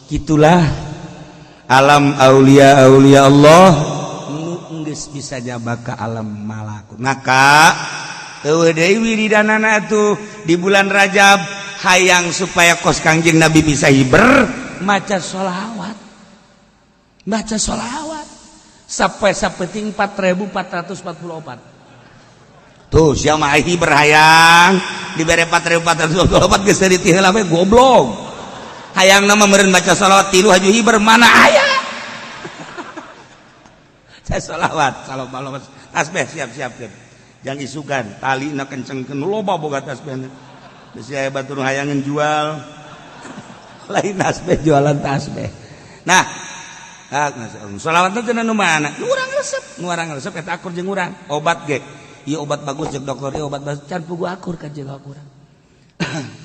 Gitulah alam aulia Allah nu geus bisa jaba ka alam malakut. Maka eueuh deui wiridanana tuh di bulan Rajab hayang supaya kos Kangjeng Nabi bisa hiber maca sholawat. Baca sholawat sampai sapeting 4444. Tuh sia mah hiber hayang dibere 4444 geus di tiheula we goblok. Hayang nama meureun baca sholawat 3 haju hiber mana aya. Saya sholawat tasbih siap-siap. Jang isukan talina kencengkeun loba boga tasbihna. Geus aya batur hayangan jual. Lain tasbih jualan tasbih. Nah, sholawat itu nu mana? Nu urang resep eta akur jeung urang. Obat ge. Ieu obat bagus jeung dokter ieu obat bagus can pugu akur ka jeung urang.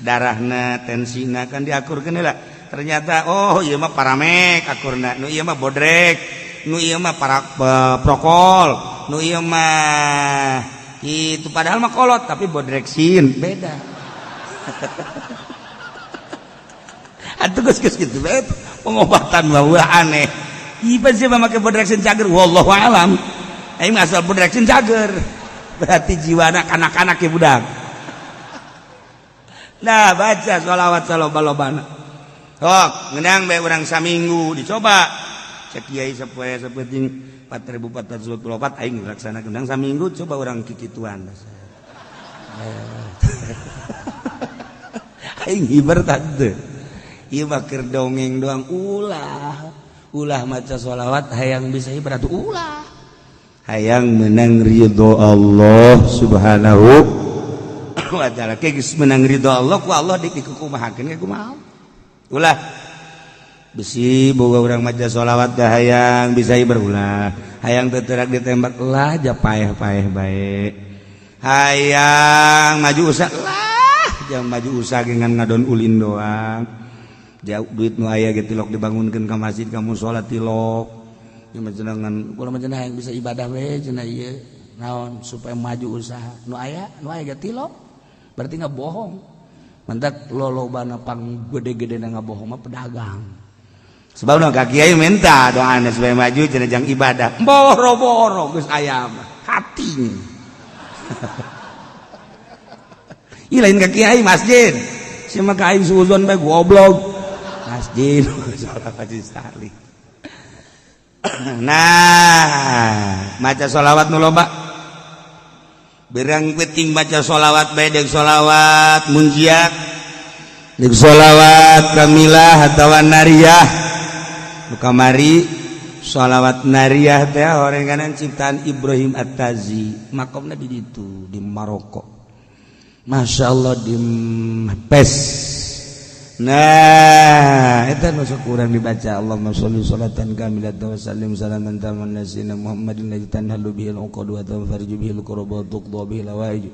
Darahna, tensina kan diakurkeun heula. Ternyata oh ieu mah paramek akurna, nu ieu mah bodrek, nu ieu mah prokol, nu ieu mah itu padahal mah kolot tapi bodreksin beda. Atuh geus kitu bae pengobatan mah aneh. Ieu pasti mah make bodreksin cager wallahu alam. Aing mah asal bodreksin cager. Berarti jiwana kanak-kanak ya budak. Nah baca sholawat saloba-lobana. Hok ngeunang bae urang saminggu dicoba. Cek kiai sapoe sapeting 4444 aing laksana geunang saminggu coba urang kikituan. Aing hiber tante. Ieu mah keur dongeng doang ulah maca sholawat hayang bisa hiber atuh ulah. Hayang menang ridho Allah subhanahu wa ta'ala. Geus menang ridho Allah ku Allah dikukumahakeun ge kumaha. Ulah bisi boga urang maca sholawat da hayang bisa berulah. Hayang teu teurak ditembak lah ja paeh-paeh bae. Hayang maju usah lah jang maju usah ge ngan ngadon ulin doang. Jauh duit nu aya ge tilok dibangunkeun ka masjid ka mushola tilok. Ieu mah jenengan kumaha mah yang bisa ibadah we cenah ieu naon supaya maju usaha. Nu aya ge tilok. Berarti enggak bohong. Mentak lolobana pang gede-gedena ngabohong mah pedagang. Sebabna ka kiai minta doana supaya maju cenah jang ibadah. Boro-boro geus aya mah hati. Ih lain ka kiai masjid. Si mah ka aing suuzon bae goblok. Masjid sholawat sekali. Nah, maca sholawat nu loba. Berang penting baca sholawat bae deuk sholawat munjiat, deuk sholawat kamilah atawa nariyah. Nu kamari sholawat nariyah teh horenganan ciptaan Ibrahim At-Tazi. Makomna di ditu di Maroko. Masyaallah di Pes. Nah, eta nu sok urang dibaca Allahumma sholli sholatan kamilatan wa sallim salaman taman nasina Muhammadin ladzi tanhalu bihil uqad wa tanfariju bihil qurba wa tuqda bihil hawaij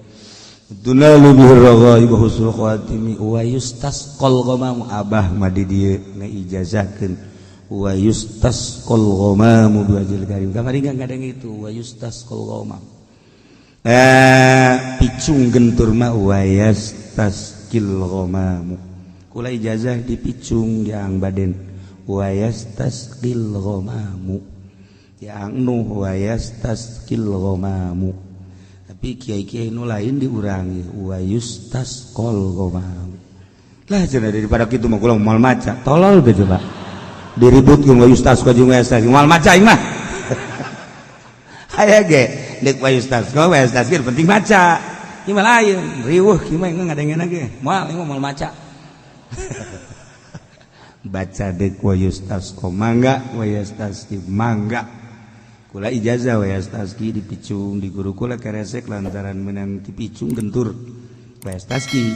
tunalu bihir raghaib wa husnul khatimi wa yustasqal ghamam abah madi dieu ngaijazahkeun wa yustasqal ghamam biwajhil karim kamari ngadeng itu wa yustasqal ghamam picung gentur mah wa yastasqil ghamam kula ijazah dipicung yang baden wayastasqil ghamamu yang nuh wayastasqil ghamamu tapi kiai-kiai nu lain diurangi wayustasqal ghamamu lah cenah daripada kitu mah kula moal maca tolol ge coba diributkeun wayustasqal jeung wayastasqil moal maca aing mah aya ge deuk wayustasqal penting maca ieu mah lain riweuh kieu mah ngadengeuna ge moal ieu moal maca baca dek wa yustasqa mangga wa yastasqi mangga kula ijazah wa yastasqi dipicung di guru kula keresek lantaran menang dipicung gentur wa yastasqi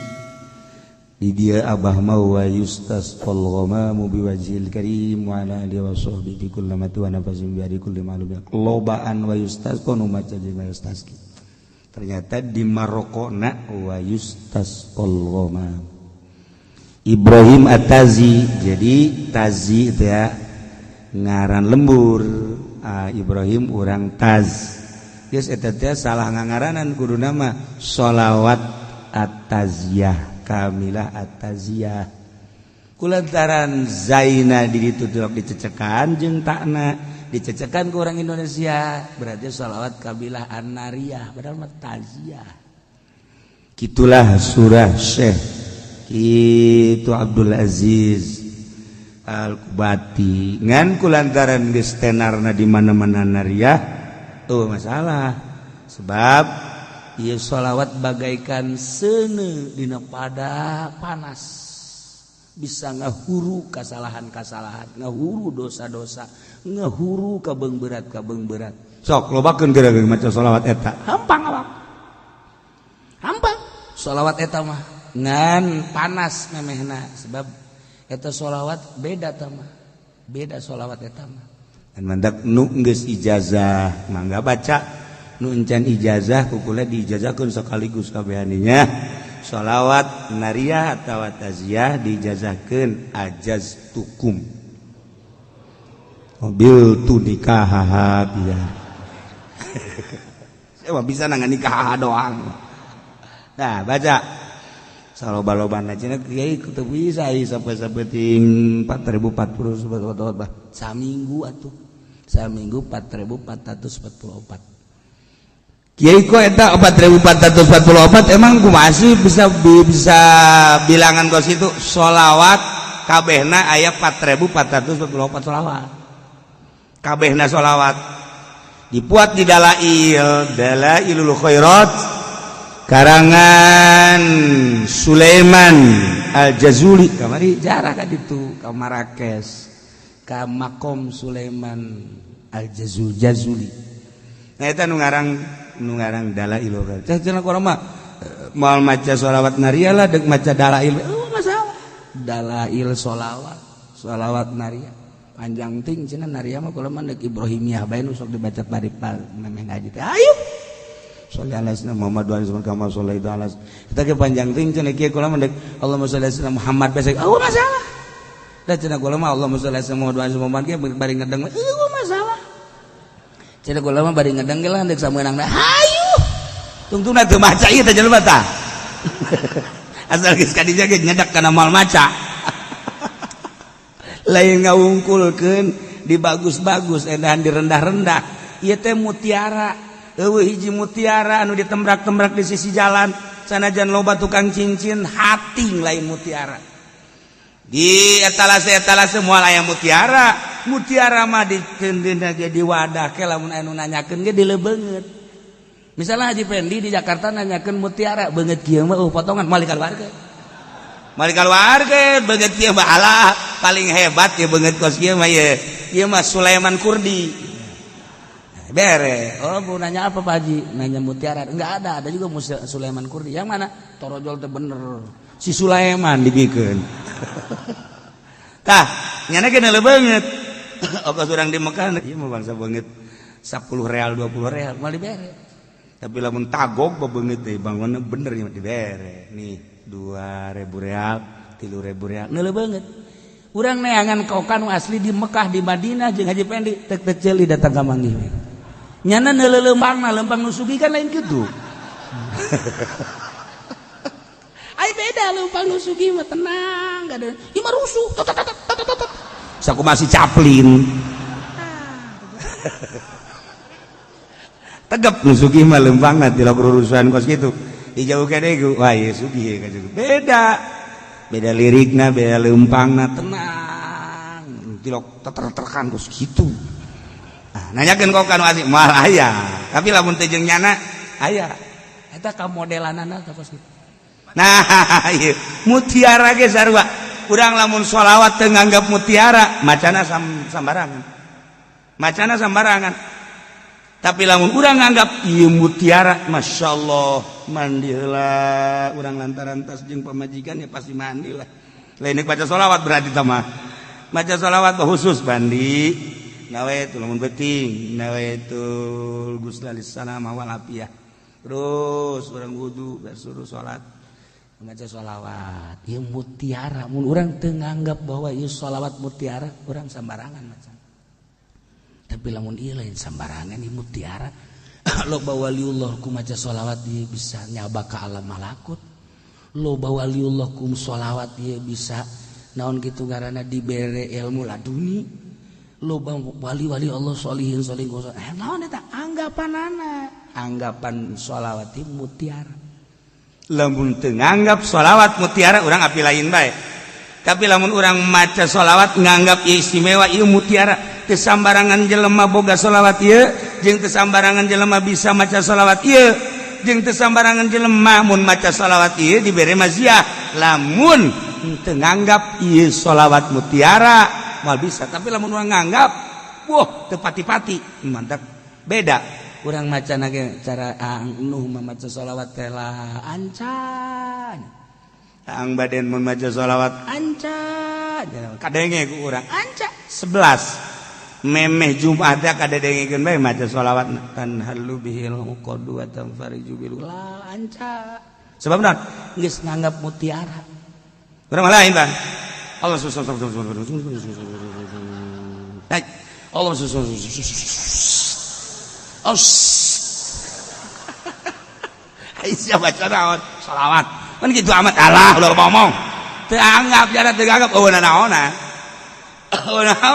di dia abah mau wa yustasqal ghamamu biwajhil karim wa ala alihi wa sahbihi kullamatu wa nafasin bi kulli ma'lum lobaan wa yustasqa nu maca jeung wa yastasqi ternyata di Marokona wa yustasqal ghamamu Ibrahim At-Tazi. Jadi Tazi itu ya ngaran lembur. Ibrahim urang Taz. Geus eta teh salah ngangaranan kudu nama sholawat At-Taziyah, kamilah At-Taziyah. kulantaran zaina di ditu dicecekan jeung takna dicecekan ke orang Indonesia berarti sholawat kabilah an-nariyah padahal mah taziah. Kitulah surah Syekh itu Abdul Aziz Al-Kubati ngan kulantaran geus tenarna di mana-mana nariyah tuh masalah sebab ieu sholawat bagaikan seuneu dina pada panas bisa ngahuru kasalahan-kasalahan ngahuru dosa-dosa ngahuru kabeung berat sok lobakeun geura-geura maca sholawat eta hampang awak hampang sholawat eta mah ngan panas memehna sebab eta sholawat beda tamah beda sholawat eta mah dan mandak nu geus ijazah mangga baca nu encan ijazah kukula diijazahkeun sekaligus kabehaninya sholawat nariyah atau taziyah diijazahkeun ajaztukum mobil tu nikah ya saya bisa nang nikah doang nah baca saloba-loban aja kiai kudu bisa sampai sabeting 4040 sebetulnya saminggu atuh saminggu 4444 kiai kok eta 4444 emang ku masih bisa bilangan kos itu sholawat kabehna aya 4444 sholawat kabehna sholawat dipuat di dalailul khairat karangan Sulaiman Al-Jazuli kamari jarah ka ditu ka Marrakesh ka makom Sulaiman Al-Jazuli nah eta nu ngarang dalailul khairat cenah kurang mah moal maca sholawat nariyah lah deuk maca dalail masalah dalail sholawat nariyah panjang ting cenah nariyah mah kula mah deuk Ibrahimiyah bae nu sok dibaca bari memeh ngaji teh ayo sholli ala sayyidina Muhammad wa alihi kama shallaita ala kita ke panjang ting cenah kieu kula mendek Allahumma sholli ala sayyidina Muhammad besek masalah da cenah kula mah Allahumma sholli ala sayyidina Muhammad wa alihi Muhammad ge bari ngedeng masalah cenah kula mah bari ngedeng ge lah dek sameunang da hayu tungtungna teu maca ieu teh jelema tah asal geus ka dieu ge nyedak kana moal maca lain ngawungkulkeun di bagus-bagus edahan di rendah-rendah ieu teh mutiara eueuh hiji mutiara anu ditembrak-tembrak di sisi jalan sanajan loba tukang cincin hating lain mutiara di etalase moal aya mutiara mah ditendeuna ge di wadah ke lamun anu nanyakeun ge dileubeungeut misalnya Haji Pendi di Jakarta nanyakeun mutiara beungeut kieu mah potongan mali kaluarga beungeut kieu mah alah paling hebat ya beungeut kos kieu mah ieu mah Sulaiman Kurdi bere. Oh, mau nanya apa Pak Haji? Nanya mutiara. Enggak ada juga Sulaiman Kurdi. Yang mana? Torojol teh bener. Si Sulaiman dibikeun. Tah, nyana geuna leubeungeut. Oka surang di Mekah ieu mah bangsa beungeut 10 real 20 real mah dibere. Tapi lamun tagog beungeut teh bangunna bener mah dibere. Nih 2000 real, 3000 real. Nu leubeungeut. Urang neangan kokan asli di Mekah di Madinah jeung Haji Pendi tek ceuli datang ka manggih. Nyana lempang nu sugi kan lain gitu. Ai beda lempang nu sugi mah tenang, enggak ada. Ieu mah rusuh. Saku masih caplin. Tegep nu sugi mah lempangna ti lok urusan kos kitu. Dijauhkeun deui wah ieu sugih ka juga. Beda lirikna, beda lempangna tenang. Tilok teter-terkan kos kitu. Nanyakeun kok kanu asik moal aya tapi lamun teh jeung nyana aya eta ka modelanana ka pos nah ieu mutiara ge sarua urang lamun sholawat teu nganggap mutiara macana sambarangan tapi lamun urang nganggap ieu mutiara masyaallah mandi heula urang lantaran tas jeung pamajikan ya pasti mandi lah lain baca sholawat berarti tah mah baca sholawat khusus mandi nawaitu lamun penting nawaitu gusnalis salamah wal afiyah terus urang wudu suruh salat ngaca sholawat ieu mutiara mun urang teu nganggap bahwa ieu sholawat mutiara urang sambarangan macan tapi lamun ieu lain sambarangan ieu mutiara loba waliullah ku maca sholawat ieu bisa nyaba ka alam malakut loba waliullah ku sholawat ieu bisa naon kitu ngaranna dibere ilmu laduni loba wali-wali Allah sholihin naon eta anggapan sholawat mutiara lamun teu nganggap sholawat mutiara urang api lain bae tapi lamun urang maca sholawat nganggap istimewa ieu mutiara teu sambarangan jelema boga sholawat ieu jeung teu sambarangan jelema bisa maca sholawat ieu jeung teu sambarangan jelema mun maca sholawat ieu dibere maziah lamun teu nganggap ieu sholawat mutiara moal bisa tapi lamun urang nganggap wah teu pati-pati mantap beda urang macana ge cara nuh maca sholawat teh lah ancan ang baden mun maca sholawat ancan kadenge ku urang ancan 11 memeh Jumat teh kadedengekeun bae maca sholawat tan halu bihil qadu wa tanfariju bil la ancan sebab naon geus nganggap mutiara urang mah lain bang Allah Aisyah baca naon sholawat kan gitu amat Allah udah ngomong teu anggap jara teu anggap naon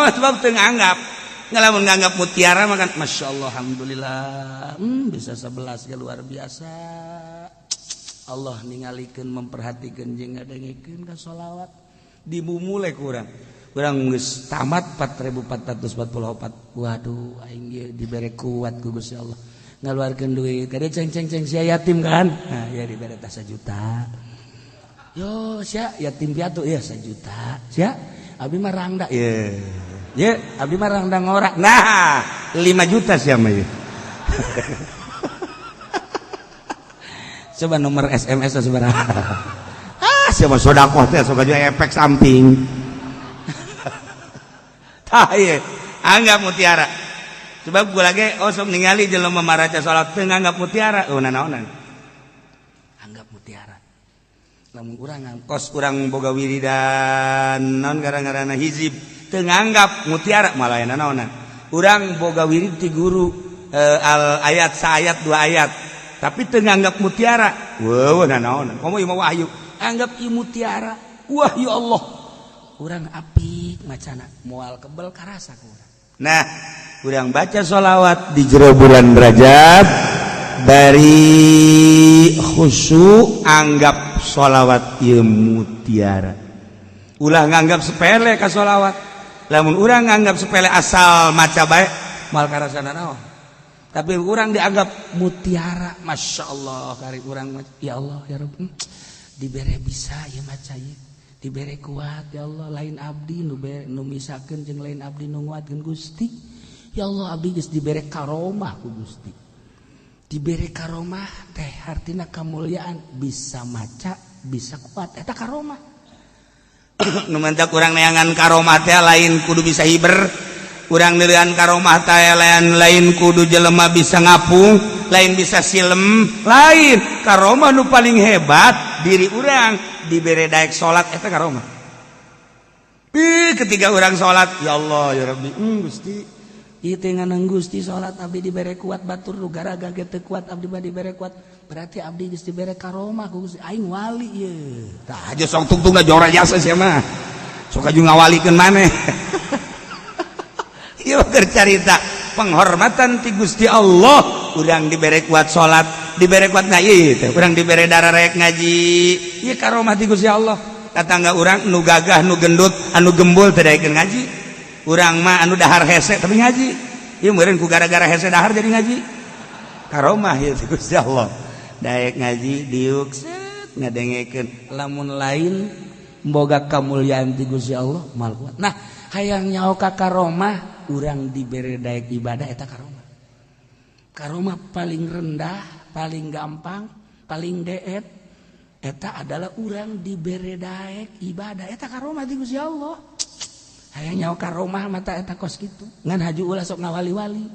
sebab teu anggap ngalamun nganggap mutiara mah kan masyaallah alhamdulillah bisa 11 ge luar biasa Allah ningalikeun memperhatikeun jeung ngadengikeun ka sholawat dimumule ku urang geus tamat 4444 waduh aing ge dibere kuat ku Gusti Allah ngaluarkeun duit kade ceng-ceng sia yatim kan nah ya dibere tah 1 juta yo sia yatim piatu ya 1 juta sia abdi mah rangda ye abdi mah rangda ngorak nah 5 juta sia mah ye coba nomor SMS sabaraha sia mah sedekah teh sok aja efek samping tah ieu anggap mutiara sebab gue lagi sok ningali jelema maraca salat teu nganggap mutiara naonan anggap mutiara lamun urang ngangkos urang boga wiridan naon gara-garana hizib teu nganggap mutiara malah naonan urang boga wirid ti guru al ayat saayat 2 ayat tapi teu nganggap mutiara naonan komo ieu mah wahyu anggap ieu mutiara wah ya Allah urang apik macana moal kebel karasa ku urang nah urang baca sholawat di jero bulan Rajab dari khusyuk anggap sholawat ieu mutiara ulah nganggap sepele ka sholawat lamun urang nganggap sepele asal maca bae moal karasana naon tapi urang dianggap mutiara masyaallah kari urang ya Allah ya Rabb dibere bisa ieu maca ieu dibere kuat ya Allah lain abdi nu misakeun jeung lain abdi nu nguatkeun Gusti ya Allah abdi geus dibere karomah ku Gusti dibere karomah teh artina kamulyaan bisa maca bisa kuat eta karomah nu mantak urang neangan karomah teh lain kudu bisa hiber urang neureun karomah teh lain kudu jelema bisa ngapung lain bisa silem lain karomah nu paling hebat diri urang dibere daek salat eta karomah ketika urang salat ya Allah ya Rabbi Gusti ieu teh nganang Gusti salat abdi dibere kuat batur nu garaga ge teu kuat abdi bade dibere kuat berarti abdi geus dibere karomah ku Gusti aing wali ieu tah aja sok tungtungna jora jasa sia mah sok aju ngawalikeun maneh ieu keur carita penghormatan ti Gusti Allah urang dibere kuat salat dibere kuat ieu teh urang dibere darah rek ngaji ieu karomah ti Gusti Allah tatangga urang nu gagah nu gendut anu gembul teu daekeun ngaji urang mah anu dahar hese tapi ngaji ieu meureun ku gara-gara hese dahar jadi ngaji karomah ieu ti Gusti Allah daek ngaji diuk set ngadengekeun lamun lain boga kamulyaan ti Gusti Allah moal kuat nah hayang nyaho ka karomah urang dibere daek ibadah eta karomah paling rendah paling gampang paling deet eta adalah urang dibere daek ibadah eta karomah ti Gusti Allah hayang nyaho karomah mata eta kos kitu ngan haju ulah sok ngawali-wali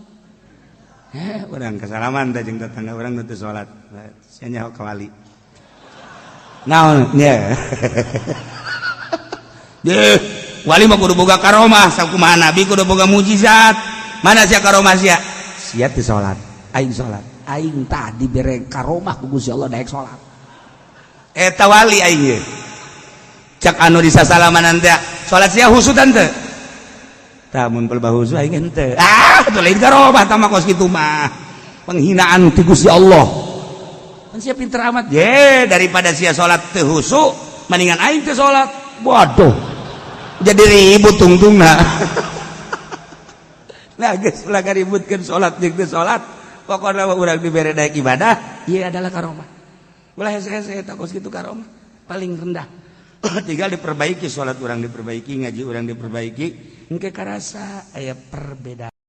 urang kasalaman teh jeung tetangga urang nu teu salat sia nyaho ka wali naon nya wali mah kudu boga karomah sakumaha nabi kudu boga mujizat mana sia karomah sia teu salat aing tah dibere karomah ku Gusti Allah daek salat eta wali aing cak anu di sasalaman teh salat sia husu tante tamun pelbah husu aing henteu teu lain karobah tah mah kos kitu mah penghinaan ti Gusti Allah kan sia pinter amat ye daripada sia salat teu husu mendingan aing teu salat waduh jadi ribut tungtungna nah geus ulah gaributkeun salat jeung teu salat pokona urang dibere daek ibadah ieu adalah karomah ulah hese-hese eta kos kitu karomah paling rendah tinggal diperbaiki salat urang diperbaiki ngaji urang diperbaiki engke karasa aya perbedaan